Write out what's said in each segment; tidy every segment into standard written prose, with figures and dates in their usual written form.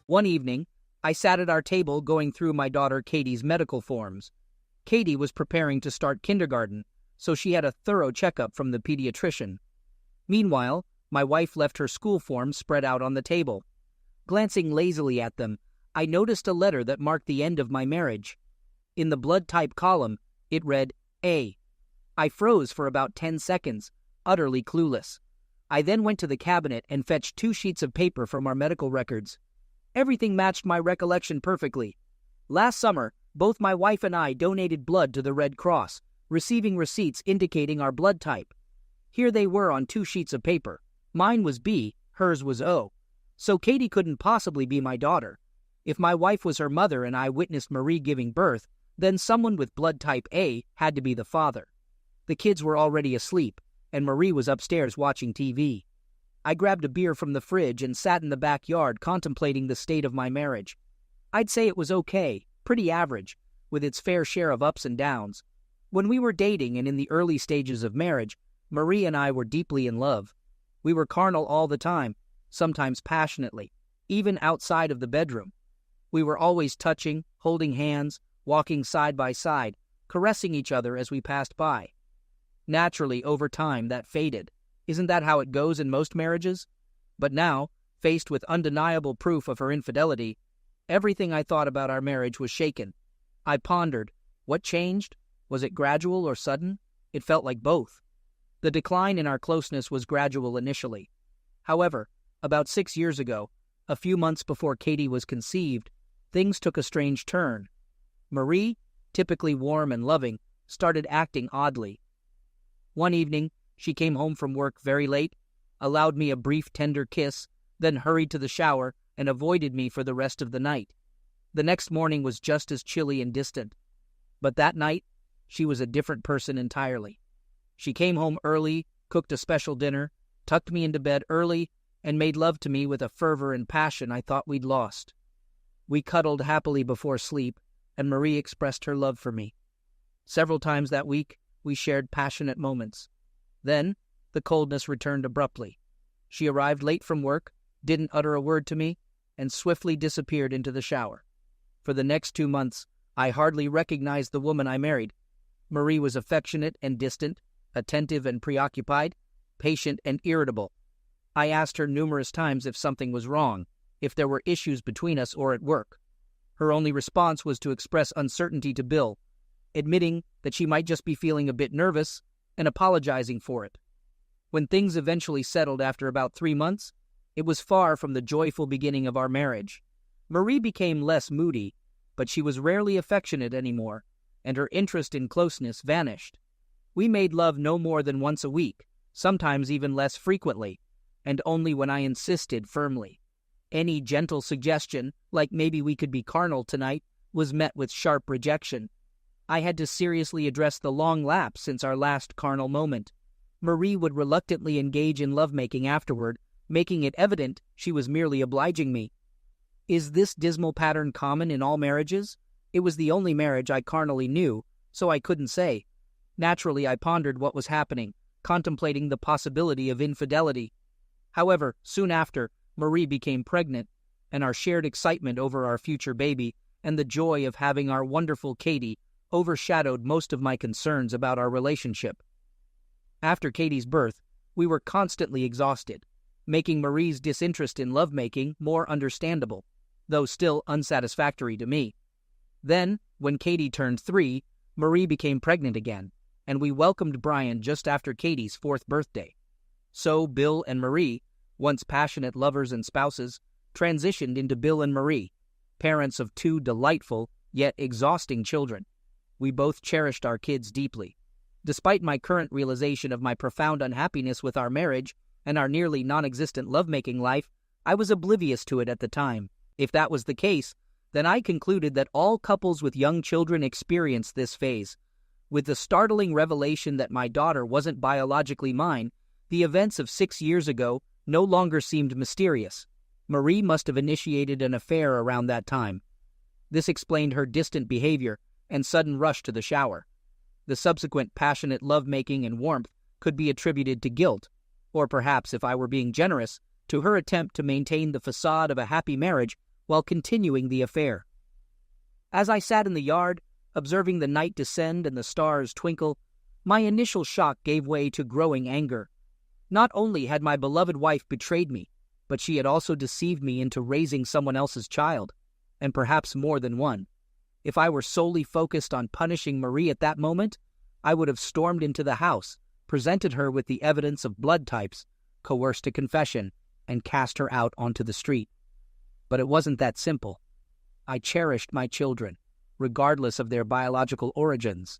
One evening, I sat at our table going through my daughter Katie's medical forms. Katie was preparing to start kindergarten, so she had a thorough checkup from the pediatrician. Meanwhile, my wife left her school forms spread out on the table. Glancing lazily at them, I noticed a letter that marked the end of my marriage. In the blood type column, it read A. I froze for about 10 seconds, utterly clueless. I then went to the cabinet and fetched 2 sheets of paper from our medical records. Everything matched my recollection perfectly. Last summer, both my wife and I donated blood to the Red Cross, receiving receipts indicating our blood type. Here they were on 2 sheets of paper. Mine was B, hers was O. So Katie couldn't possibly be my daughter. If my wife was her mother and I witnessed Marie giving birth, then someone with blood type A had to be the father. The kids were already asleep, and Marie was upstairs watching TV. I grabbed a beer from the fridge and sat in the backyard contemplating the state of my marriage. I'd say it was okay, pretty average, with its fair share of ups and downs. When we were dating and in the early stages of marriage, Marie and I were deeply in love. We were carnal all the time, sometimes passionately, even outside of the bedroom. We were always touching, holding hands, walking side by side, caressing each other as we passed by. Naturally, over time, that faded. Isn't that how it goes in most marriages? But now, faced with undeniable proof of her infidelity, everything I thought about our marriage was shaken. I pondered, what changed? Was it gradual or sudden? It felt like both. The decline in our closeness was gradual initially. However, about 6 years ago, a few months before Katie was conceived, things took a strange turn. Marie, typically warm and loving, started acting oddly. One evening, she came home from work very late, allowed me a brief tender kiss, then hurried to the shower and avoided me for the rest of the night. The next morning was just as chilly and distant. But that night, she was a different person entirely. She came home early, cooked a special dinner, tucked me into bed early, and made love to me with a fervor and passion I thought we'd lost. We cuddled happily before sleep, and Marie expressed her love for me. Several times that week, we shared passionate moments. Then, the coldness returned abruptly. She arrived late from work, didn't utter a word to me, and swiftly disappeared into the shower. For the next 2 months, I hardly recognized the woman I married. Marie was affectionate and distant, attentive and preoccupied, patient and irritable. I asked her numerous times if something was wrong, if there were issues between us or at work. Her only response was to express uncertainty to Bill, admitting that she might just be feeling a bit nervous and apologizing for it. When things eventually settled after about 3 months, it was far from the joyful beginning of our marriage. Marie became less moody, but she was rarely affectionate anymore, and her interest in closeness vanished. We made love no more than once a week, sometimes even less frequently, and only when I insisted firmly. Any gentle suggestion, like maybe we could be carnal tonight, was met with sharp rejection. I had to seriously address the long lapse since our last carnal moment. Marie would reluctantly engage in lovemaking afterward, making it evident she was merely obliging me. Is this dismal pattern common in all marriages? It was the only marriage I carnally knew, so I couldn't say. Naturally, I pondered what was happening, contemplating the possibility of infidelity. However, soon after, Marie became pregnant, and our shared excitement over our future baby and the joy of having our wonderful Katie overshadowed most of my concerns about our relationship. After Katie's birth, we were constantly exhausted, making Marie's disinterest in lovemaking more understandable, though still unsatisfactory to me. Then, when Katie turned 3, Marie became pregnant again, and we welcomed Brian just after Katie's 4th birthday. So Bill and Marie, once passionate lovers and spouses, transitioned into Bill and Marie, parents of 2 delightful, yet exhausting children. We both cherished our kids deeply. Despite my current realization of my profound unhappiness with our marriage and our nearly non-existent lovemaking life, I was oblivious to it at the time. If that was the case, then I concluded that all couples with young children experience this phase. With the startling revelation that my daughter wasn't biologically mine, the events of 6 years ago no longer seemed mysterious. Marie must have initiated an affair around that time. This explained her distant behavior and sudden rush to the shower. The subsequent passionate lovemaking and warmth could be attributed to guilt, or perhaps, if I were being generous, to her attempt to maintain the facade of a happy marriage while continuing the affair. As I sat in the yard, observing the night descend and the stars twinkle, my initial shock gave way to growing anger. Not only had my beloved wife betrayed me, but she had also deceived me into raising someone else's child, and perhaps more than one. If I were solely focused on punishing Marie at that moment, I would have stormed into the house, presented her with the evidence of blood types, coerced a confession, and cast her out onto the street. But it wasn't that simple. I cherished my children, regardless of their biological origins.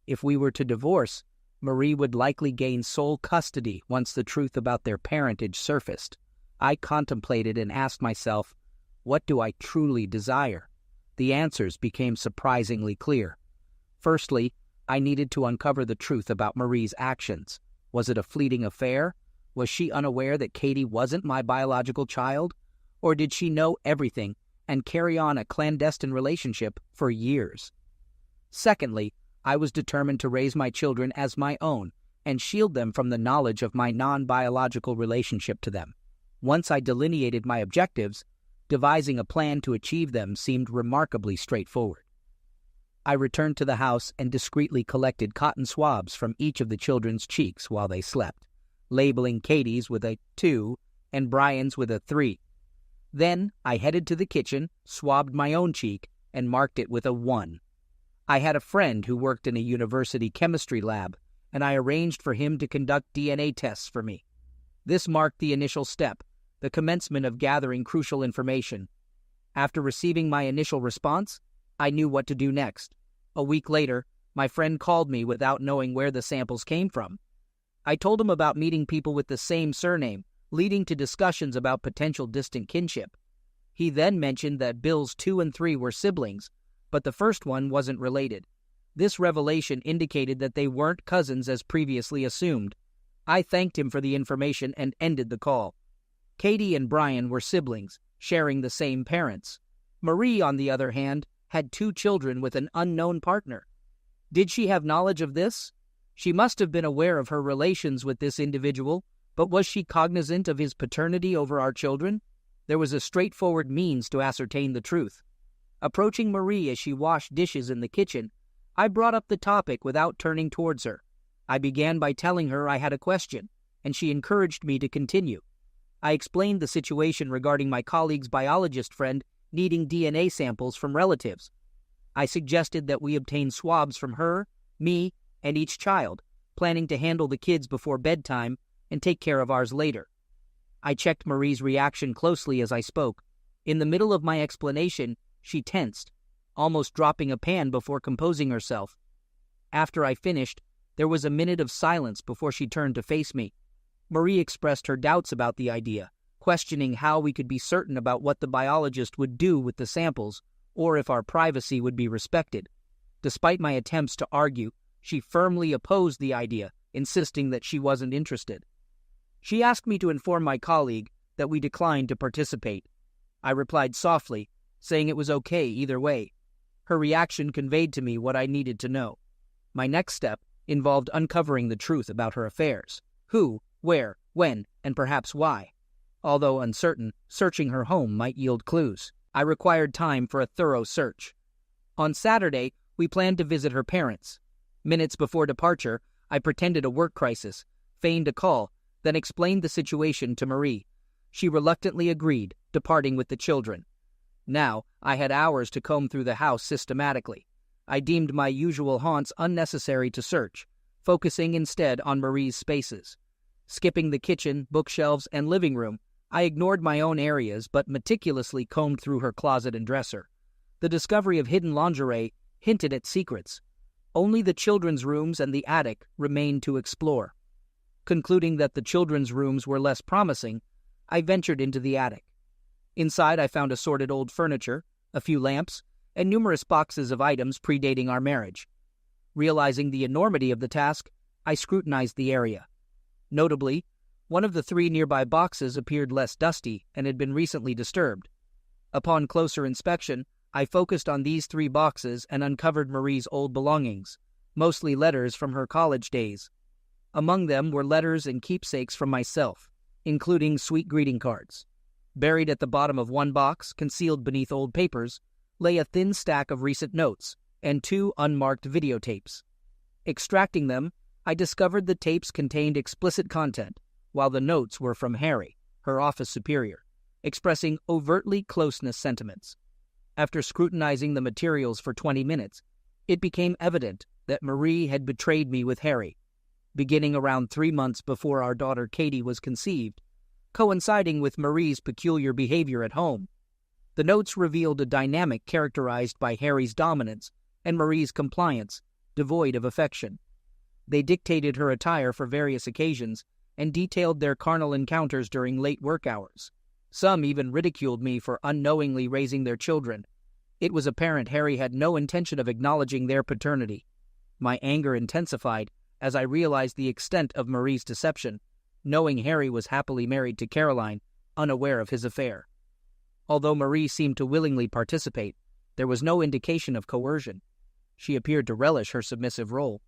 If we were to divorce, Marie would likely gain sole custody once the truth about their parentage surfaced. I contemplated and asked myself, what do I truly desire? The answers became surprisingly clear. Firstly, I needed to uncover the truth about Marie's actions. Was it a fleeting affair? Was she unaware that Katie wasn't my biological child? Or did she know everything and carry on a clandestine relationship for years? Secondly, I was determined to raise my children as my own and shield them from the knowledge of my non-biological relationship to them. Once I delineated my objectives, devising a plan to achieve them seemed remarkably straightforward. I returned to the house and discreetly collected cotton swabs from each of the children's cheeks while they slept, labeling Katie's with a 2 and Brian's with a 3. Then I headed to the kitchen, swabbed my own cheek, and marked it with a 1. I had a friend who worked in a university chemistry lab, and I arranged for him to conduct DNA tests for me. This marked the initial step, the commencement of gathering crucial information. After receiving my initial response, I knew what to do next. A week later, my friend called me without knowing where the samples came from. I told him about meeting people with the same surname, leading to discussions about potential distant kinship. He then mentioned that Bill's 2 and 3 were siblings, but the first one wasn't related. This revelation indicated that they weren't cousins as previously assumed. I thanked him for the information and ended the call. Katie and Brian were siblings, sharing the same parents. Marie, on the other hand, had 2 children with an unknown partner. Did she have knowledge of this? She must have been aware of her relations with this individual, but was she cognizant of his paternity over our children? There was a straightforward means to ascertain the truth. Approaching Marie as she washed dishes in the kitchen, I brought up the topic without turning towards her. I began by telling her I had a question, and she encouraged me to continue. I explained the situation regarding my colleague's biologist friend needing DNA samples from relatives. I suggested that we obtain swabs from her, me, and each child, planning to handle the kids before bedtime and take care of ours later. I checked Marie's reaction closely as I spoke. In the middle of my explanation, she tensed, almost dropping a pan before composing herself. After I finished, there was a minute of silence before she turned to face me. Marie expressed her doubts about the idea, questioning how we could be certain about what the biologist would do with the samples, or if our privacy would be respected. Despite my attempts to argue, she firmly opposed the idea, insisting that she wasn't interested. She asked me to inform my colleague that we declined to participate. I replied softly, saying it was okay either way. Her reaction conveyed to me what I needed to know. My next step involved uncovering the truth about her affairs. Who, where, when, and perhaps why. Although uncertain, searching her home might yield clues. I required time for a thorough search. On Saturday, we planned to visit her parents. Minutes before departure, I pretended a work crisis, feigned a call, then explained the situation to Marie. She reluctantly agreed, departing with the children. Now, I had hours to comb through the house systematically. I deemed my usual haunts unnecessary to search, focusing instead on Marie's spaces. Skipping the kitchen, bookshelves, and living room, I ignored my own areas but meticulously combed through her closet and dresser. The discovery of hidden lingerie hinted at secrets. Only the children's rooms and the attic remained to explore. Concluding that the children's rooms were less promising, I ventured into the attic. Inside, I found assorted old furniture, a few lamps, and numerous boxes of items predating our marriage. Realizing the enormity of the task, I scrutinized the area. Notably, one of the 3 nearby boxes appeared less dusty and had been recently disturbed. Upon closer inspection, I focused on these 3 boxes and uncovered Marie's old belongings, mostly letters from her college days. Among them were letters and keepsakes from myself, including sweet greeting cards. Buried at the bottom of one box, concealed beneath old papers, lay a thin stack of recent notes and 2 unmarked videotapes. Extracting them, I discovered the tapes contained explicit content, while the notes were from Harry, her office superior, expressing overtly closeness sentiments. After scrutinizing the materials for 20 minutes, it became evident that Marie had betrayed me with Harry, beginning around 3 months before our daughter Katie was conceived, coinciding with Marie's peculiar behavior at home. The notes revealed a dynamic characterized by Harry's dominance and Marie's compliance, devoid of affection. They dictated her attire for various occasions and detailed their carnal encounters during late work hours. Some even ridiculed me for unknowingly raising their children. It was apparent Harry had no intention of acknowledging their paternity. My anger intensified as I realized the extent of Marie's deception, knowing Harry was happily married to Caroline, unaware of his affair. Although Marie seemed to willingly participate, there was no indication of coercion. She appeared to relish her submissive role.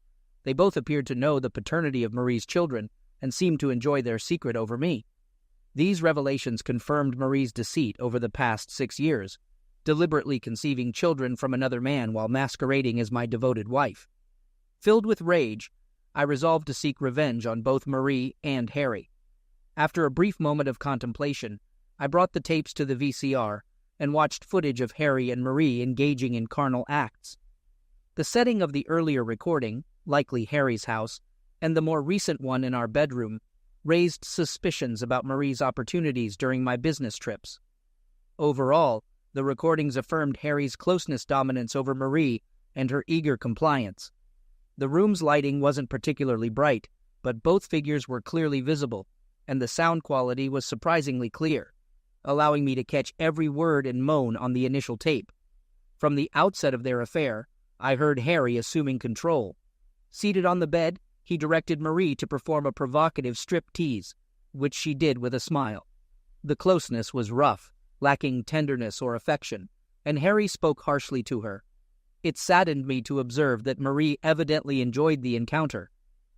They both appeared to know the paternity of Marie's children and seemed to enjoy their secret over me. These revelations confirmed Marie's deceit over the past 6 years, deliberately conceiving children from another man while masquerading as my devoted wife. Filled with rage, I resolved to seek revenge on both Marie and Harry. After a brief moment of contemplation, I brought the tapes to the VCR and watched footage of Harry and Marie engaging in carnal acts. The setting of the earlier recording, likely Harry's house, and the more recent one in our bedroom, raised suspicions about Marie's opportunities during my business trips. Overall, the recordings affirmed Harry's closeness dominance over Marie and her eager compliance. The room's lighting wasn't particularly bright, but both figures were clearly visible, and the sound quality was surprisingly clear, allowing me to catch every word and moan on the initial tape. From the outset of their affair, I heard Harry assuming control. Seated on the bed, he directed Marie to perform a provocative strip-tease, which she did with a smile. The closeness was rough, lacking tenderness or affection, and Harry spoke harshly to her. It saddened me to observe that Marie evidently enjoyed the encounter.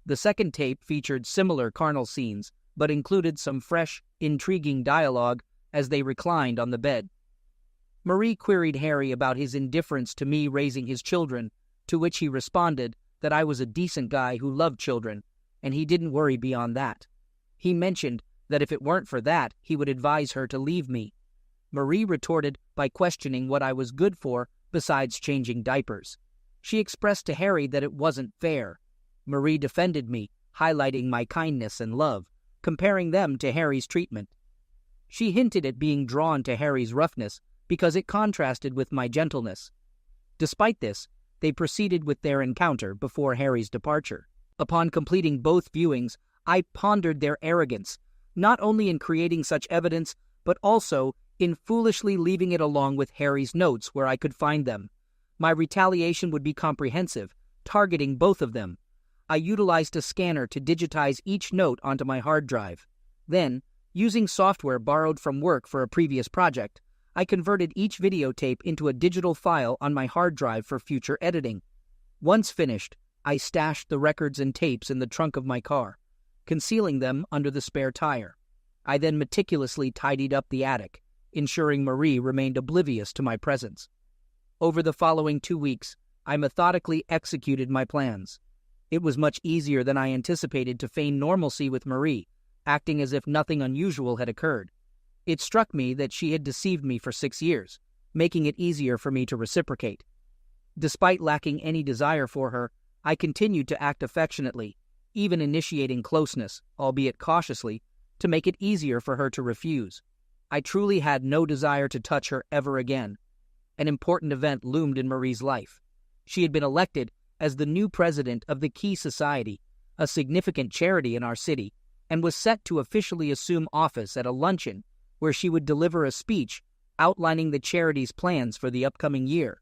The second tape featured similar carnal scenes, but included some fresh, intriguing dialogue as they reclined on the bed. Marie queried Harry about his indifference to me raising his children, to which he responded that I was a decent guy who loved children, and he didn't worry beyond that. He mentioned that if it weren't for that, he would advise her to leave me. Marie retorted by questioning what I was good for besides changing diapers. She expressed to Harry that it wasn't fair. Marie defended me, highlighting my kindness and love, comparing them to Harry's treatment. She hinted at being drawn to Harry's roughness because it contrasted with my gentleness. Despite this, they proceeded with their encounter before Harry's departure. Upon completing both viewings, I pondered their arrogance, not only in creating such evidence, but also in foolishly leaving it along with Harry's notes where I could find them. My retaliation would be comprehensive, targeting both of them. I utilized a scanner to digitize each note onto my hard drive. Then, using software borrowed from work for a previous project, I converted each videotape into a digital file on my hard drive for future editing. Once finished, I stashed the records and tapes in the trunk of my car, concealing them under the spare tire. I then meticulously tidied up the attic, ensuring Marie remained oblivious to my presence. Over the following 2 weeks, I methodically executed my plans. It was much easier than I anticipated to feign normalcy with Marie, acting as if nothing unusual had occurred. It struck me that she had deceived me for 6 years, making it easier for me to reciprocate. Despite lacking any desire for her, I continued to act affectionately, even initiating closeness, albeit cautiously, to make it easier for her to refuse. I truly had no desire to touch her ever again. An important event loomed in Marie's life. She had been elected as the new president of the Key Society, a significant charity in our city, and was set to officially assume office at a luncheon where she would deliver a speech outlining the charity's plans for the upcoming year.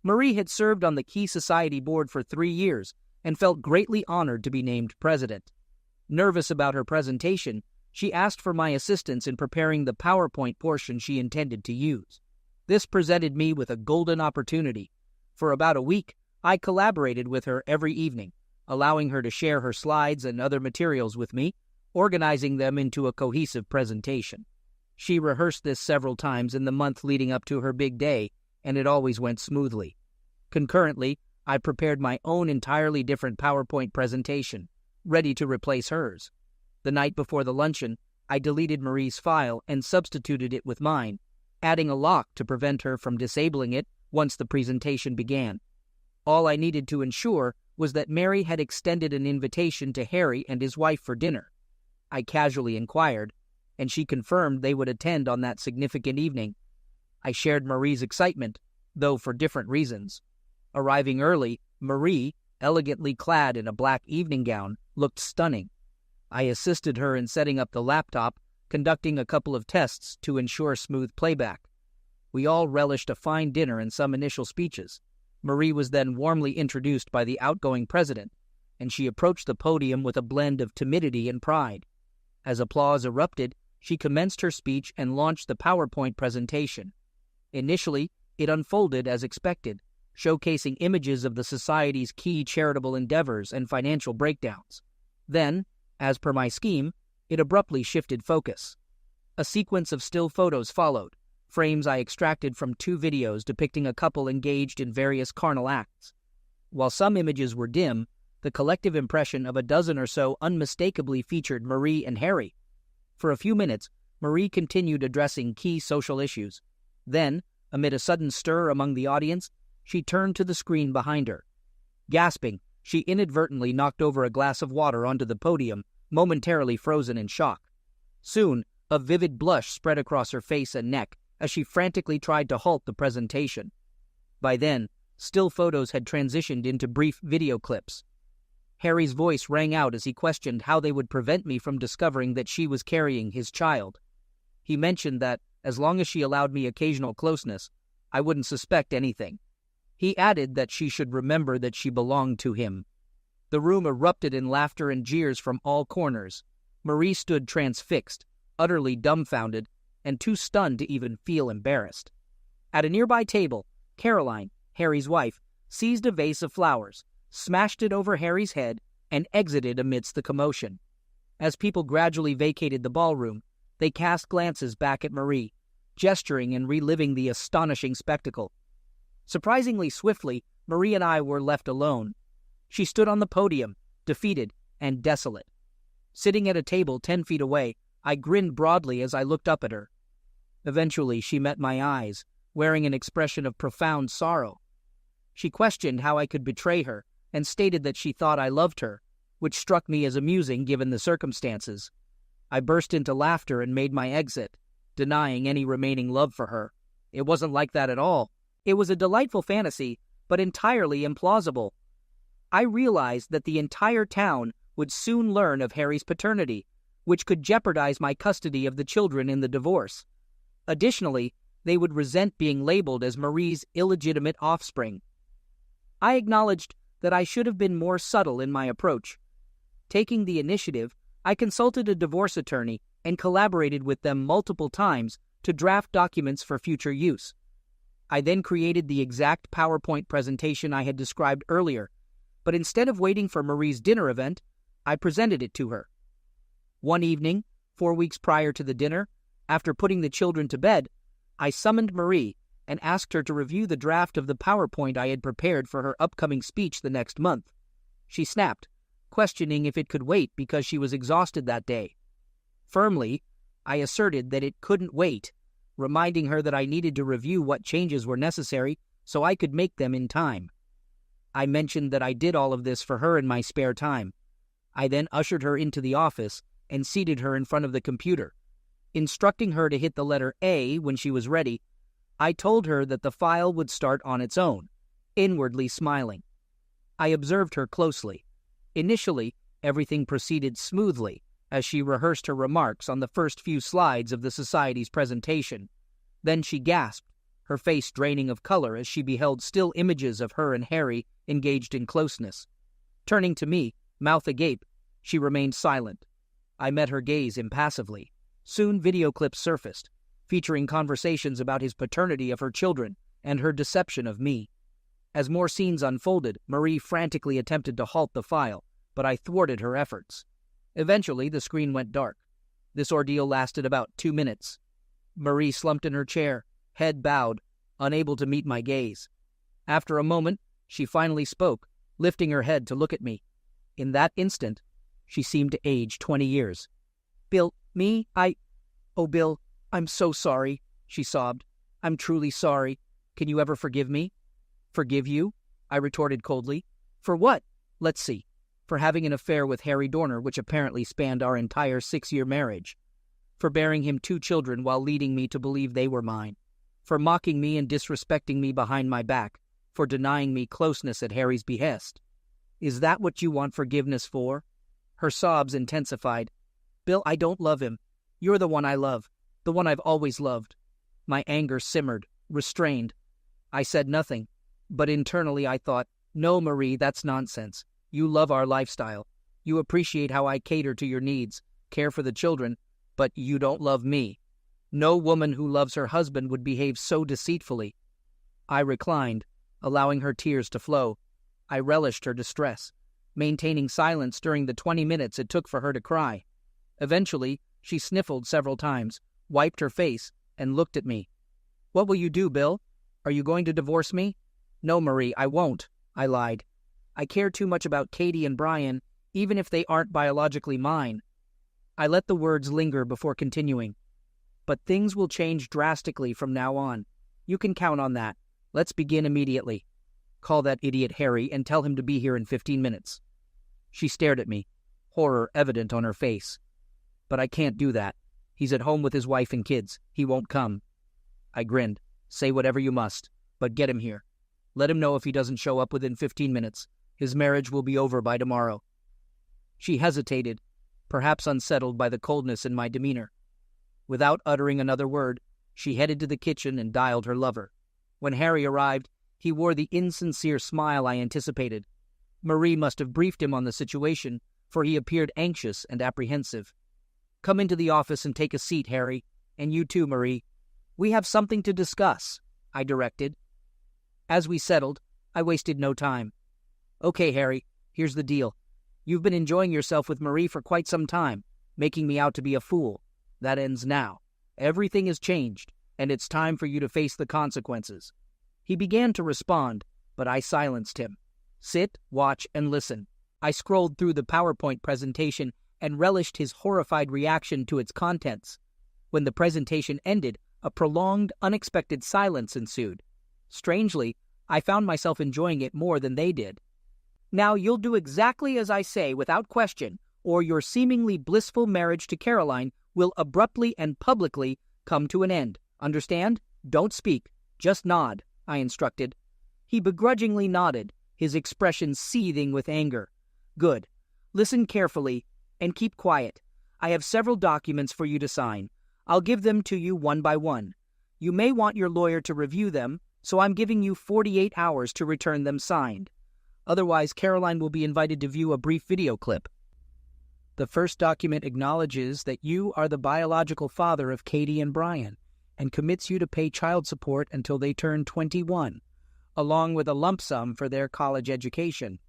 Marie had served on the Key Society board for 3 years and felt greatly honored to be named president. Nervous about her presentation, she asked for my assistance in preparing the PowerPoint portion she intended to use. This presented me with a golden opportunity. For about a week, I collaborated with her every evening, allowing her to share her slides and other materials with me, organizing them into a cohesive presentation. She rehearsed this several times in the month leading up to her big day, and it always went smoothly. Concurrently, I prepared my own entirely different PowerPoint presentation, ready to replace hers. The night before the luncheon, I deleted Marie's file and substituted it with mine, adding a lock to prevent her from disabling it once the presentation began. All I needed to ensure was that Mary had extended an invitation to Harry and his wife for dinner. I casually inquired, and she confirmed they would attend on that significant evening. I shared Marie's excitement, though for different reasons. Arriving early, Marie, elegantly clad in a black evening gown, looked stunning. I assisted her in setting up the laptop, conducting a couple of tests to ensure smooth playback. We all relished a fine dinner and some initial speeches. Marie was then warmly introduced by the outgoing president, and she approached the podium with a blend of timidity and pride. As applause erupted, she commenced her speech and launched the PowerPoint presentation. Initially, it unfolded as expected, showcasing images of the society's key charitable endeavors and financial breakdowns. Then, as per my scheme, it abruptly shifted focus. A sequence of still photos followed, frames I extracted from 2 videos depicting a couple engaged in various carnal acts. While some images were dim, the collective impression of a dozen or so unmistakably featured Marie and Harry. For a few minutes, Marie continued addressing key social issues. Then, amid a sudden stir among the audience, she turned to the screen behind her. Gasping, she inadvertently knocked over a glass of water onto the podium, momentarily frozen in shock. Soon, a vivid blush spread across her face and neck as she frantically tried to halt the presentation. By then, still photos had transitioned into brief video clips. Harry's voice rang out as he questioned how they would prevent me from discovering that she was carrying his child. He mentioned that, as long as she allowed me occasional closeness, I wouldn't suspect anything. He added that she should remember that she belonged to him. The room erupted in laughter and jeers from all corners. Marie stood transfixed, utterly dumbfounded, and too stunned to even feel embarrassed. At a nearby table, Caroline, Harry's wife, seized a vase of flowers, smashed it over Harry's head, and exited amidst the commotion. As people gradually vacated the ballroom, they cast glances back at Marie, gesturing and reliving the astonishing spectacle. Surprisingly swiftly, Marie and I were left alone. She stood on the podium, defeated and desolate. Sitting at a table 10 feet away, I grinned broadly as I looked up at her. Eventually, she met my eyes, wearing an expression of profound sorrow. She questioned how I could betray her and stated that she thought I loved her, which struck me as amusing given the circumstances. I burst into laughter and made my exit, denying any remaining love for her. It wasn't like that at all. It was a delightful fantasy, but entirely implausible. I realized that the entire town would soon learn of Harry's paternity, which could jeopardize my custody of the children in the divorce. Additionally, they would resent being labeled as Marie's illegitimate offspring. I acknowledged that I should have been more subtle in my approach. Taking the initiative, I consulted a divorce attorney and collaborated with them multiple times to draft documents for future use. I then created the exact PowerPoint presentation I had described earlier, but instead of waiting for Marie's dinner event, I presented it to her. One evening, 4 weeks prior to the dinner, after putting the children to bed, I summoned Marie and asked her to review the draft of the PowerPoint I had prepared for her upcoming speech the next month. She snapped, questioning if it could wait because she was exhausted that day. Firmly, I asserted that it couldn't wait, reminding her that I needed to review what changes were necessary so I could make them in time. I mentioned that I did all of this for her in my spare time. I then ushered her into the office and seated her in front of the computer. Instructing her to hit the letter A when she was ready, I told her that the file would start on its own, inwardly smiling. I observed her closely. Initially, everything proceeded smoothly as she rehearsed her remarks on the first few slides of the society's presentation. Then she gasped, her face draining of color as she beheld still images of her and Harry engaged in closeness. Turning to me, mouth agape, she remained silent. I met her gaze impassively. Soon video clips surfaced, featuring conversations about his paternity of her children and her deception of me. As more scenes unfolded, Marie frantically attempted to halt the file, but I thwarted her efforts. Eventually, the screen went dark. This ordeal lasted about 2 minutes. Marie slumped in her chair, head bowed, unable to meet my gaze. After a moment, she finally spoke, lifting her head to look at me. In that instant, she seemed to age 20 years. "Bill, me? Oh, Bill, I'm so sorry," she sobbed. "I'm truly sorry. Can you ever forgive me?" "Forgive you?" I retorted coldly. "For what?" "Let's see. For having an affair with Harry Dorner, which apparently spanned our entire 6-year marriage. For bearing him 2 children while leading me to believe they were mine. For mocking me and disrespecting me behind my back. For denying me closeness at Harry's behest. Is that what you want forgiveness for?" Her sobs intensified. "Bill, I don't love him. You're the one I love. The one I've always loved." My anger simmered, restrained. I said nothing, but internally I thought, "No, Marie, that's nonsense. You love our lifestyle. You appreciate how I cater to your needs, care for the children, but you don't love me. No woman who loves her husband would behave so deceitfully." I reclined, allowing her tears to flow. I relished her distress, maintaining silence during the 20 minutes it took for her to cry. Eventually, she sniffled several times, wiped her face, and looked at me. "What will you do, Bill? Are you going to divorce me?" "No, Marie, I won't," I lied. "I care too much about Katie and Brian, even if they aren't biologically mine." I let the words linger before continuing. "But things will change drastically from now on. You can count on that. Let's begin immediately. Call that idiot Harry and tell him to be here in 15 minutes. She stared at me, horror evident on her face. "But I can't do that. He's at home with his wife and kids. He won't come." I grinned. "Say whatever you must, but get him here. Let him know if he doesn't show up within 15 minutes. His marriage will be over by tomorrow." She hesitated, perhaps unsettled by the coldness in my demeanor. Without uttering another word, she headed to the kitchen and dialed her lover. When Harry arrived, he wore the insincere smile I anticipated. Marie must have briefed him on the situation, for he appeared anxious and apprehensive. "Come into the office and take a seat, Harry. And you too, Marie. We have something to discuss," I directed. As we settled, I wasted no time. "Okay, Harry, here's the deal. You've been enjoying yourself with Marie for quite some time, making me out to be a fool. That ends now. Everything has changed, and it's time for you to face the consequences." He began to respond, but I silenced him. "Sit, watch, and listen." I scrolled through the PowerPoint presentation and relished his horrified reaction to its contents. When the presentation ended, a prolonged, unexpected silence ensued. Strangely, I found myself enjoying it more than they did. "Now you'll do exactly as I say without question, or your seemingly blissful marriage to Caroline will abruptly and publicly come to an end. Understand? Don't speak. Just nod," I instructed. He begrudgingly nodded, his expression seething with anger. "Good. Listen carefully and keep quiet. I have several documents for you to sign. I'll give them to you one by one. You may want your lawyer to review them, so I'm giving you 48 hours to return them signed. Otherwise, Caroline will be invited to view a brief video clip. The first document acknowledges that you are the biological father of Katie and Brian and commits you to pay child support until they turn 21, along with a lump sum for their college education.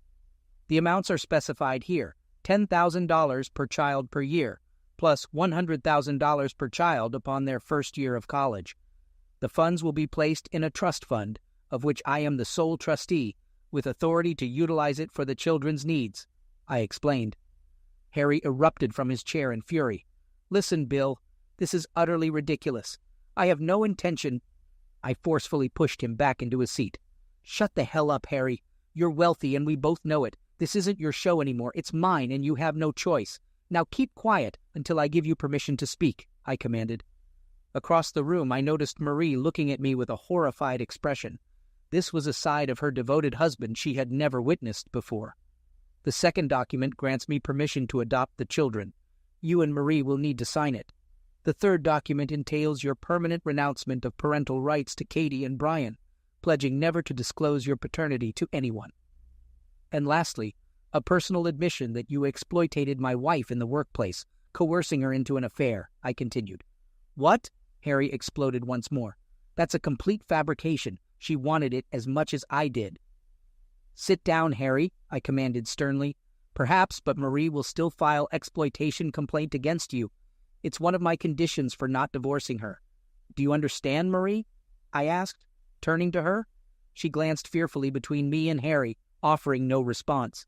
The amounts are specified here, $10,000 per child per year, plus $100,000 per child upon their first year of college. The funds will be placed in a trust fund, of which I am the sole trustee, with authority to utilize it for the children's needs," I explained. Harry erupted from his chair in fury. "Listen, Bill, this is utterly ridiculous. I have no intention—" I forcefully pushed him back into his seat. "Shut the hell up, Harry. You're wealthy and we both know it. This isn't your show anymore. It's mine and you have no choice. Now keep quiet until I give you permission to speak," I commanded. Across the room, I noticed Marie looking at me with a horrified expression. This was a side of her devoted husband she had never witnessed before. "The second document grants me permission to adopt the children. You and Marie will need to sign it. The third document entails your permanent renouncement of parental rights to Katie and Brian, pledging never to disclose your paternity to anyone. And lastly, a personal admission that you exploited my wife in the workplace, coercing her into an affair," I continued. "What?" Harry exploded once more. "That's a complete fabrication. She wanted it as much as I did." "Sit down, Harry," I commanded sternly. "Perhaps, but Marie will still file exploitation complaint against you. It's one of my conditions for not divorcing her." Do you understand, Marie? I asked, turning to her. She glanced fearfully between me and Harry, offering no response.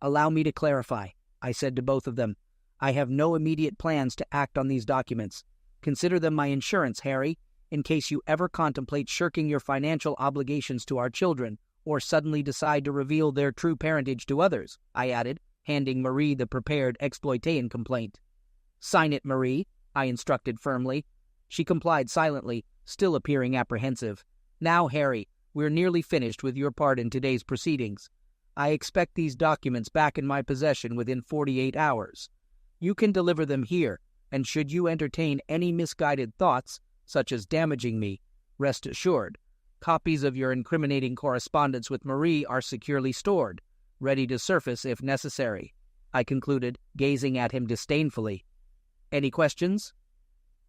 Allow me to clarify, I said to both of them. I have no immediate plans to act on these documents. Consider them my insurance, Harry, in case you ever contemplate shirking your financial obligations to our children or suddenly decide to reveal their true parentage to others, I added, handing Marie the prepared exploitation complaint. Sign it, Marie, I instructed firmly. She complied silently, still appearing apprehensive. Now, Harry, we're nearly finished with your part in today's proceedings. I expect these documents back in my possession within 48 hours. You can deliver them here, and should you entertain any misguided thoughts, such as damaging me, rest assured, copies of your incriminating correspondence with Marie are securely stored, ready to surface if necessary, I concluded, gazing at him disdainfully. Any questions?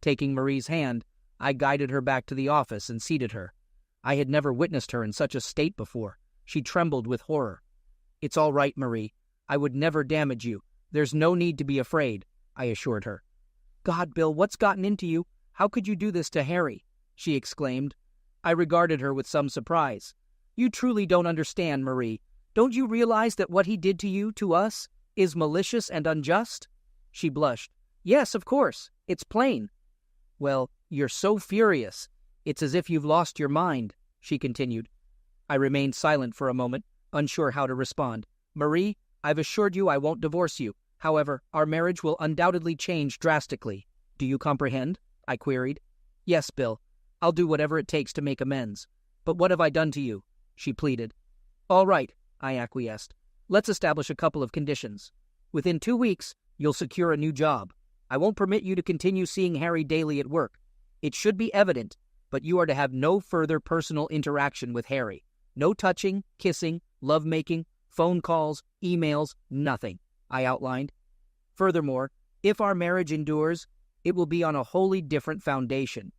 Taking Marie's hand, I guided her back to the office and seated her. I had never witnessed her in such a state before. She trembled with horror. It's all right, Marie. I would never damage you. There's no need to be afraid, I assured her. God, Bill, what's gotten into you? How could you do this to Harry? She exclaimed. I regarded her with some surprise. You truly don't understand, Marie. Don't you realize that what he did to you, to us, is malicious and unjust? She blushed. Yes, of course. It's plain. Well, you're so furious. It's as if you've lost your mind, she continued. I remained silent for a moment, unsure how to respond. Marie, I've assured you I won't divorce you. However, our marriage will undoubtedly change drastically. Do you comprehend? I queried. Yes, Bill. I'll do whatever it takes to make amends. But what have I done to you? She pleaded. All right, I acquiesced. Let's establish a couple of conditions. Within 2 weeks, you'll secure a new job. I won't permit you to continue seeing Harry daily at work. It should be evident, but you are to have no further personal interaction with Harry. No touching, kissing, lovemaking, phone calls, emails, nothing, I outlined. Furthermore, if our marriage endures, it will be on a wholly different foundation.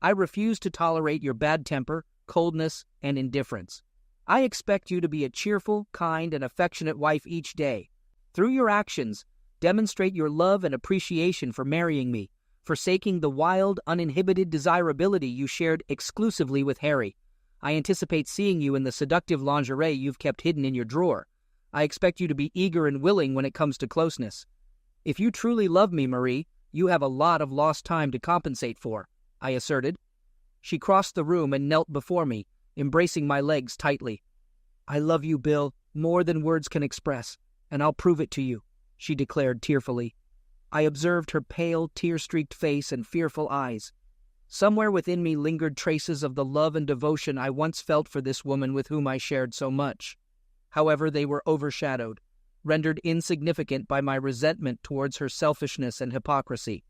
I refuse to tolerate your bad temper, coldness, and indifference. I expect you to be a cheerful, kind, and affectionate wife each day. Through your actions, demonstrate your love and appreciation for marrying me, forsaking the wild, uninhibited desirability you shared exclusively with Harry. I anticipate seeing you in the seductive lingerie you've kept hidden in your drawer. I expect you to be eager and willing when it comes to closeness. If you truly love me, Marie, you have a lot of lost time to compensate for, I asserted. She crossed the room and knelt before me, embracing my legs tightly. I love you, Bill, more than words can express, and I'll prove it to you, she declared tearfully. I observed her pale, tear-streaked face and fearful eyes. Somewhere within me lingered traces of the love and devotion I once felt for this woman with whom I shared so much. However, they were overshadowed, rendered insignificant by my resentment towards her selfishness and hypocrisy.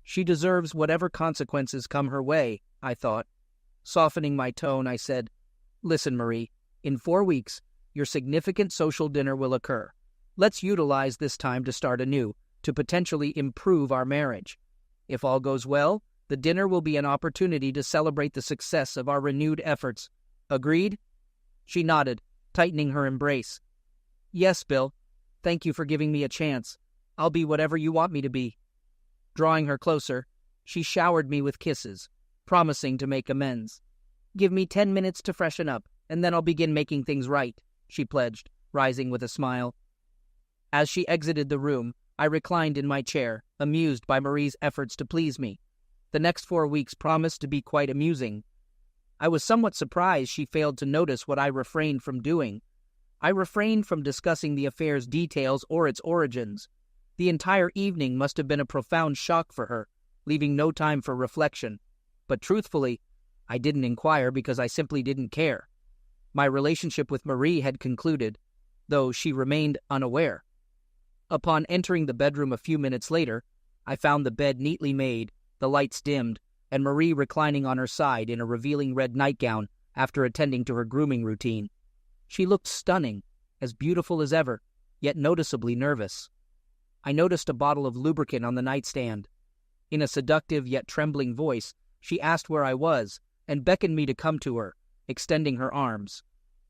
She deserves whatever consequences come her way, I thought. Softening my tone, I said, Listen, Marie, in 4 weeks, your significant social dinner will occur. Let's utilize this time to start anew, to potentially improve our marriage. If all goes well, the dinner will be an opportunity to celebrate the success of our renewed efforts. Agreed? She nodded, tightening her embrace. Yes, Bill. Thank you for giving me a chance. I'll be whatever you want me to be. Drawing her closer, she showered me with kisses, promising to make amends. Give me 10 minutes to freshen up, and then I'll begin making things right, she pledged, rising with a smile. As she exited the room, I reclined in my chair, amused by Marie's efforts to please me. The next 4 weeks promised to be quite amusing. I was somewhat surprised she failed to notice what I refrained from doing. I refrained from discussing the affair's details or its origins. The entire evening must have been a profound shock for her, leaving no time for reflection. But truthfully, I didn't inquire because I simply didn't care. My relationship with Marie had concluded, though she remained unaware. Upon entering the bedroom a few minutes later, I found the bed neatly made, the lights dimmed, and Marie reclining on her side in a revealing red nightgown after attending to her grooming routine. She looked stunning, as beautiful as ever, yet noticeably nervous. I noticed a bottle of lubricant on the nightstand. In a seductive yet trembling voice, she asked where I was and beckoned me to come to her, extending her arms.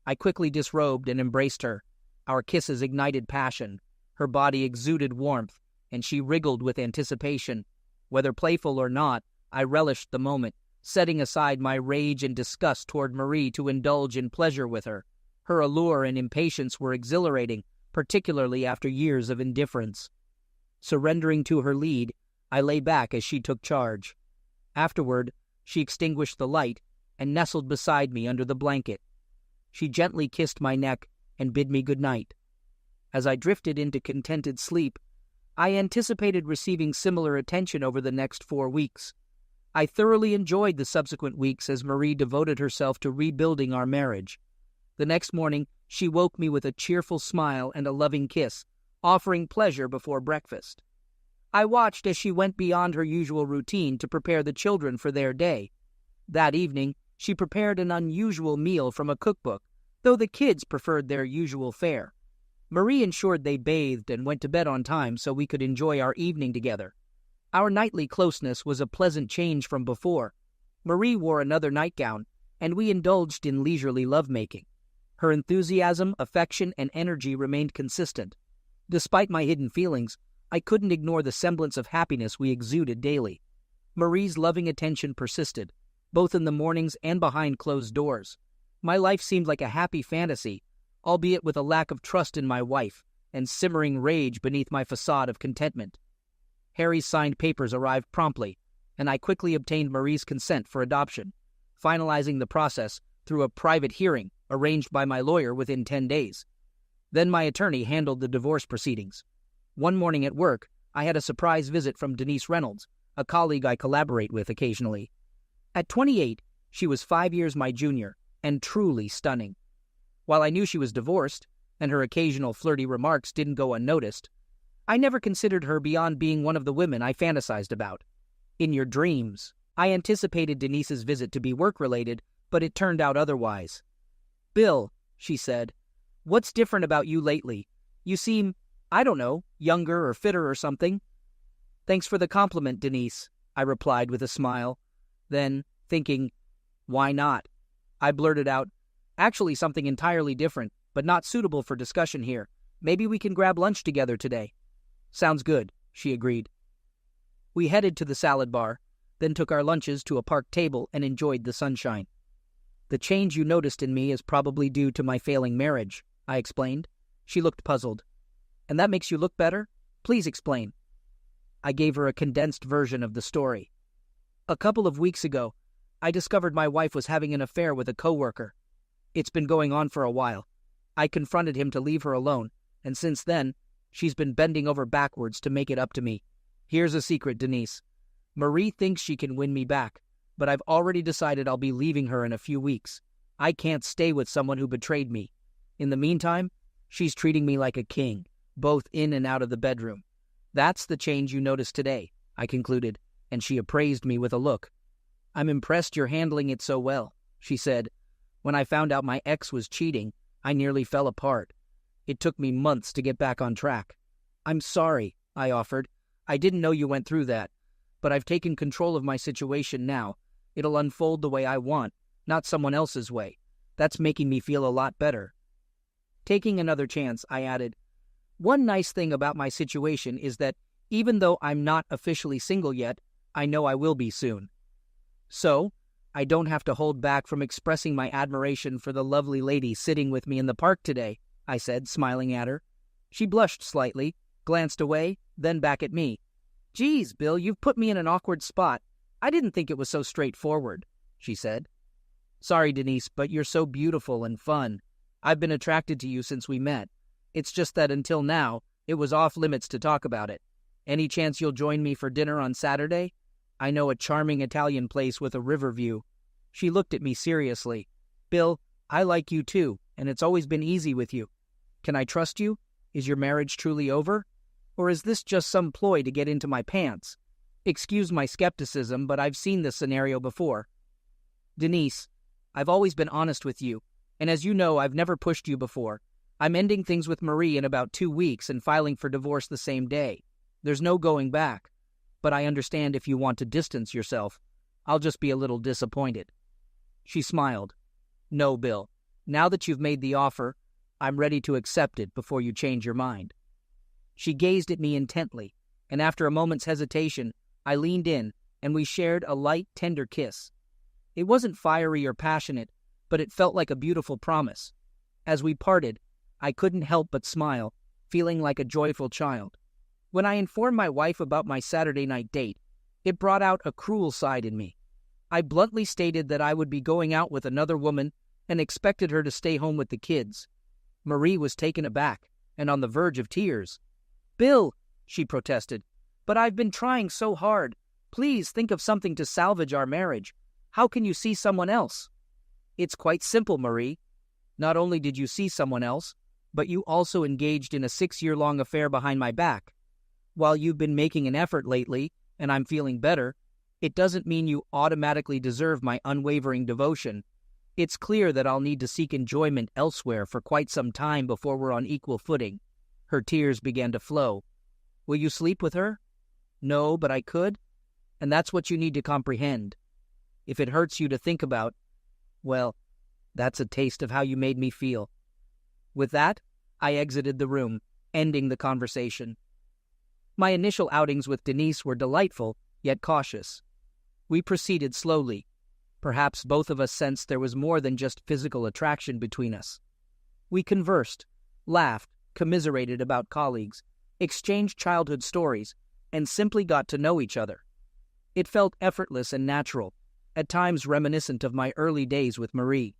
I quickly disrobed and embraced her. Our kisses ignited passion. Her body exuded warmth, and she wriggled with anticipation. Whether playful or not, I relished the moment, setting aside my rage and disgust toward Marie to indulge in pleasure with her. Her allure and impatience were exhilarating, particularly after years of indifference. Surrendering to her lead, I lay back as she took charge. Afterward, she extinguished the light and nestled beside me under the blanket. She gently kissed my neck and bid me good night. As I drifted into contented sleep, I anticipated receiving similar attention over the next 4 weeks. I thoroughly enjoyed the subsequent weeks as Marie devoted herself to rebuilding our marriage. The next morning, she woke me with a cheerful smile and a loving kiss, offering pleasure before breakfast. I watched as she went beyond her usual routine to prepare the children for their day. That evening, she prepared an unusual meal from a cookbook, though the kids preferred their usual fare. Marie ensured they bathed and went to bed on time so we could enjoy our evening together. Our nightly closeness was a pleasant change from before. Marie wore another nightgown, and we indulged in leisurely lovemaking. Her enthusiasm, affection, and energy remained consistent. Despite my hidden feelings, I couldn't ignore the semblance of happiness we exuded daily. Marie's loving attention persisted, both in the mornings and behind closed doors. My life seemed like a happy fantasy, albeit with a lack of trust in my wife and simmering rage beneath my facade of contentment. Harry's signed papers arrived promptly, and I quickly obtained Marie's consent for adoption, finalizing the process through a private hearing arranged by my lawyer within 10 days. Then my attorney handled the divorce proceedings. One morning at work, I had a surprise visit from Denise Reynolds, a colleague I collaborate with occasionally. At 28, she was 5 years my junior, and truly stunning. While I knew she was divorced, and her occasional flirty remarks didn't go unnoticed, I never considered her beyond being one of the women I fantasized about. In your dreams, I anticipated Denise's visit to be work-related, but it turned out otherwise. "Bill," she said, "what's different about you lately? You seem, I don't know, younger or fitter or something." "Thanks for the compliment, Denise," I replied with a smile. Then, thinking, why not? I blurted out, "Actually something entirely different, but not suitable for discussion here. Maybe we can grab lunch together today." "Sounds good," she agreed. We headed to the salad bar, then took our lunches to a park table and enjoyed the sunshine. "The change you noticed in me is probably due to my failing marriage," I explained. She looked puzzled. "And that makes you look better? Please explain." I gave her a condensed version of the story. "A couple of weeks ago, I discovered my wife was having an affair with a coworker. It's been going on for a while. I confronted him to leave her alone, and since then, she's been bending over backwards to make it up to me. Here's a secret, Denise. Marie thinks she can win me back, but I've already decided I'll be leaving her in a few weeks. I can't stay with someone who betrayed me. In the meantime, she's treating me like a king, both in and out of the bedroom. That's the change you noticed today," I concluded, and she appraised me with a look. "I'm impressed you're handling it so well," she said. "When I found out my ex was cheating, I nearly fell apart. It took me months to get back on track." "I'm sorry," I offered. "I didn't know you went through that. But I've taken control of my situation now. It'll unfold the way I want, not someone else's way. That's making me feel a lot better." Taking another chance, I added, "One nice thing about my situation is that even though I'm not officially single yet, I know I will be soon. So, I don't have to hold back from expressing my admiration for the lovely lady sitting with me in the park today," I said, smiling at her. She blushed slightly, glanced away, then back at me. "Geez, Bill, you've put me in an awkward spot. I didn't think it was so straightforward," she said. "Sorry, Denise, but you're so beautiful and fun. I've been attracted to you since we met. It's just that until now, it was off limits to talk about it. Any chance you'll join me for dinner on Saturday? I know a charming Italian place with a river view." She looked at me seriously. "Bill, I like you too, and it's always been easy with you. Can I trust you? Is your marriage truly over? Or is this just some ploy to get into my pants? Excuse my skepticism, but I've seen this scenario before. Denise, I've always been honest with you, and as you know, I've never pushed you before. I'm ending things with Marie in about 2 weeks and filing for divorce the same day. There's no going back. But I understand if you want to distance yourself. I'll just be a little disappointed." She smiled. "No, Bill. Now that you've made the offer, I'm ready to accept it before you change your mind." She gazed at me intently, and after a moment's hesitation, I leaned in and we shared a light, tender kiss. It wasn't fiery or passionate, but it felt like a beautiful promise. As we parted, I couldn't help but smile, feeling like a joyful child. When I informed my wife about my Saturday night date, it brought out a cruel side in me. I bluntly stated that I would be going out with another woman and expected her to stay home with the kids. Marie was taken aback and on the verge of tears. "Bill," she protested, "but I've been trying so hard. Please think of something to salvage our marriage. How can you see someone else?" "It's quite simple, Marie. Not only did you see someone else, but you also engaged in a 6-year-long affair behind my back. While you've been making an effort lately, and I'm feeling better, it doesn't mean you automatically deserve my unwavering devotion. It's clear that I'll need to seek enjoyment elsewhere for quite some time before we're on equal footing." Her tears began to flow. "Will you sleep with her?" "No, but I could. And that's what you need to comprehend. If it hurts you to think about, well, that's a taste of how you made me feel." With that, I exited the room, ending the conversation. My initial outings with Denise were delightful, yet cautious. We proceeded slowly. Perhaps both of us sensed there was more than just physical attraction between us. We conversed, laughed, commiserated about colleagues, exchanged childhood stories, and simply got to know each other. It felt effortless and natural, at times reminiscent of my early days with Marie.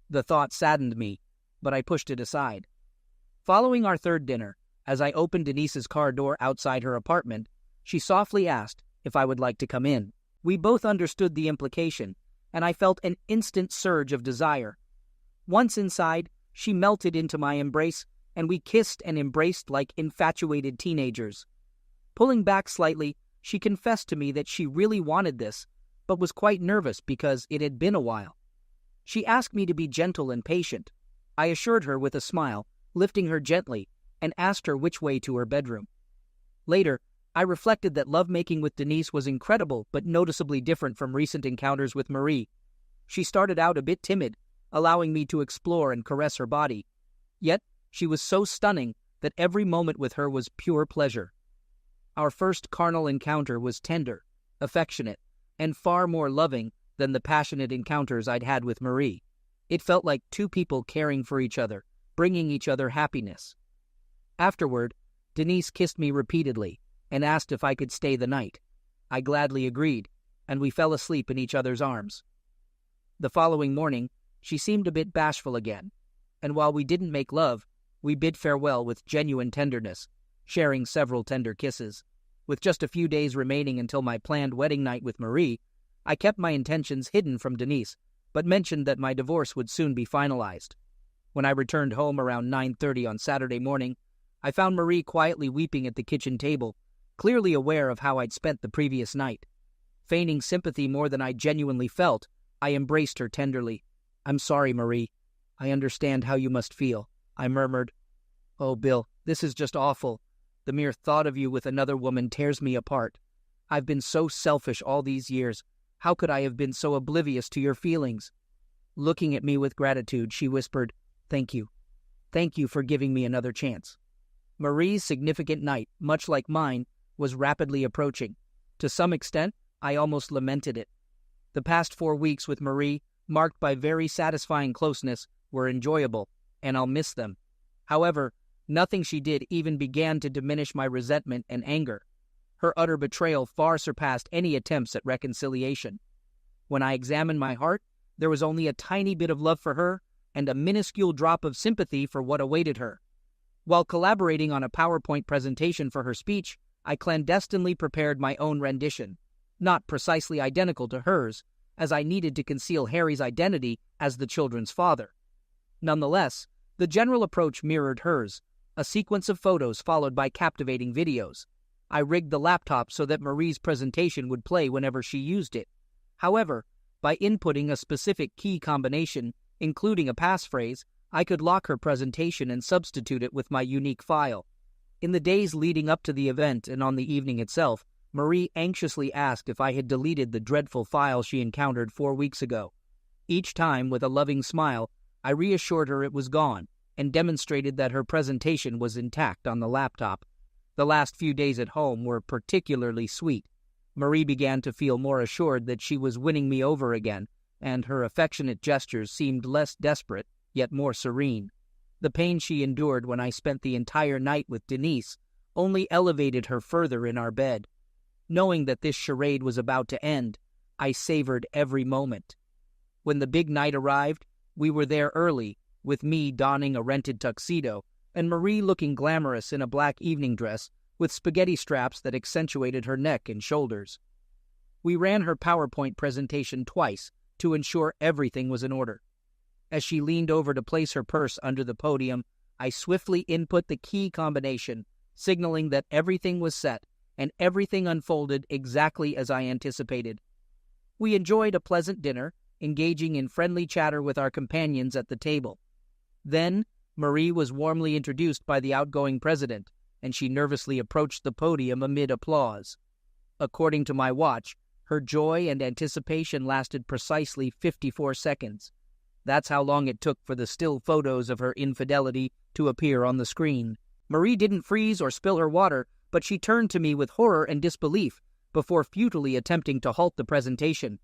The thought saddened me, but I pushed it aside. Following our third dinner, as I opened Denise's car door outside her apartment, she softly asked if I would like to come in. We both understood the implication, and I felt an instant surge of desire. Once inside, she melted into my embrace, and we kissed and embraced like infatuated teenagers. Pulling back slightly, she confessed to me that she really wanted this, but was quite nervous because it had been a while. She asked me to be gentle and patient. I assured her with a smile, lifting her gently, and asked her which way to her bedroom. Later, I reflected that lovemaking with Denise was incredible but noticeably different from recent encounters with Marie. She started out a bit timid, allowing me to explore and caress her body. Yet, she was so stunning that every moment with her was pure pleasure. Our first carnal encounter was tender, affectionate, and far more loving than the passionate encounters I'd had with Marie. It felt like two people caring for each other, bringing each other happiness. Afterward, Denise kissed me repeatedly and asked if I could stay the night. I gladly agreed, and we fell asleep in each other's arms. The following morning, she seemed a bit bashful again, and while we didn't make love, we bid farewell with genuine tenderness, sharing several tender kisses. With just a few days remaining until my planned wedding night with Marie, I kept my intentions hidden from Denise, but mentioned that my divorce would soon be finalized. When I returned home around 9:30 on Saturday morning, I found Marie quietly weeping at the kitchen table, clearly aware of how I'd spent the previous night. Feigning sympathy more than I genuinely felt, I embraced her tenderly. "I'm sorry, Marie. I understand how you must feel," I murmured. "Oh, Bill, this is just awful. The mere thought of you with another woman tears me apart. I've been so selfish all these years. How could I have been so oblivious to your feelings?" Looking at me with gratitude, she whispered, "Thank you. Thank you for giving me another chance." Marie's significant night, much like mine, was rapidly approaching. To some extent, I almost lamented it. The past 4 weeks with Marie, marked by very satisfying closeness, were enjoyable, and I'll miss them. However, nothing she did even began to diminish my resentment and anger. Her utter betrayal far surpassed any attempts at reconciliation. When I examined my heart, there was only a tiny bit of love for her and a minuscule drop of sympathy for what awaited her. While collaborating on a PowerPoint presentation for her speech, I clandestinely prepared my own rendition, not precisely identical to hers, as I needed to conceal Harry's identity as the children's father. Nonetheless, the general approach mirrored hers, a sequence of photos followed by captivating videos. I rigged the laptop so that Marie's presentation would play whenever she used it. However, by inputting a specific key combination, including a passphrase, I could lock her presentation and substitute it with my unique file. In the days leading up to the event and on the evening itself, Marie anxiously asked if I had deleted the dreadful file she encountered 4 weeks ago. Each time, with a loving smile, I reassured her it was gone and demonstrated that her presentation was intact on the laptop. The last few days at home were particularly sweet. Marie began to feel more assured that she was winning me over again, and her affectionate gestures seemed less desperate, yet more serene. The pain she endured when I spent the entire night with Denise only elevated her further in our bed. Knowing that this charade was about to end, I savored every moment. When the big night arrived, we were there early, with me donning a rented tuxedo, and Marie looking glamorous in a black evening dress with spaghetti straps that accentuated her neck and shoulders. We ran her PowerPoint presentation twice to ensure everything was in order. As she leaned over to place her purse under the podium, I swiftly input the key combination, signaling that everything was set, and everything unfolded exactly as I anticipated. We enjoyed a pleasant dinner, engaging in friendly chatter with our companions at the table. Then, Marie was warmly introduced by the outgoing president, and she nervously approached the podium amid applause. According to my watch, her joy and anticipation lasted precisely 54 seconds. That's how long it took for the still photos of her infidelity to appear on the screen. Marie didn't freeze or spill her water, but she turned to me with horror and disbelief before futilely attempting to halt the presentation.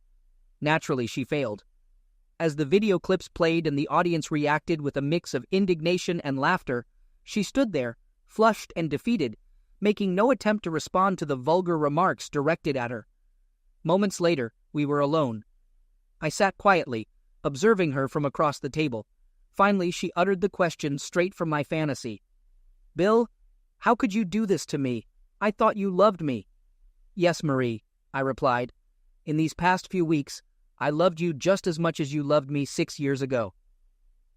Naturally, she failed. As the video clips played and the audience reacted with a mix of indignation and laughter, she stood there, flushed and defeated, making no attempt to respond to the vulgar remarks directed at her. Moments later, we were alone. I sat quietly, observing her from across the table. Finally, she uttered the question straight from my fantasy. "Bill, how could you do this to me? I thought you loved me." "Yes, Marie," I replied. "In these past few weeks, I loved you just as much as you loved me 6 years ago."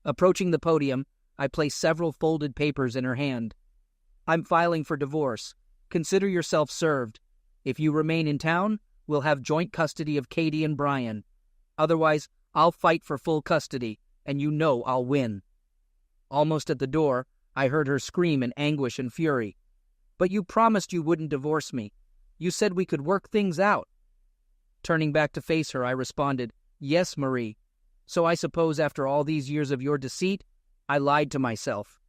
Approaching the podium, I placed several folded papers in her hand. "I'm filing for divorce. Consider yourself served. If you remain in town, we'll have joint custody of Katie and Brian. Otherwise, I'll fight for full custody, and you know I'll win." Almost at the door, I heard her scream in anguish and fury. "But you promised you wouldn't divorce me. You said we could work things out." Turning back to face her, I responded, "Yes, Marie. So I suppose after all these years of your deceit, I lied to myself.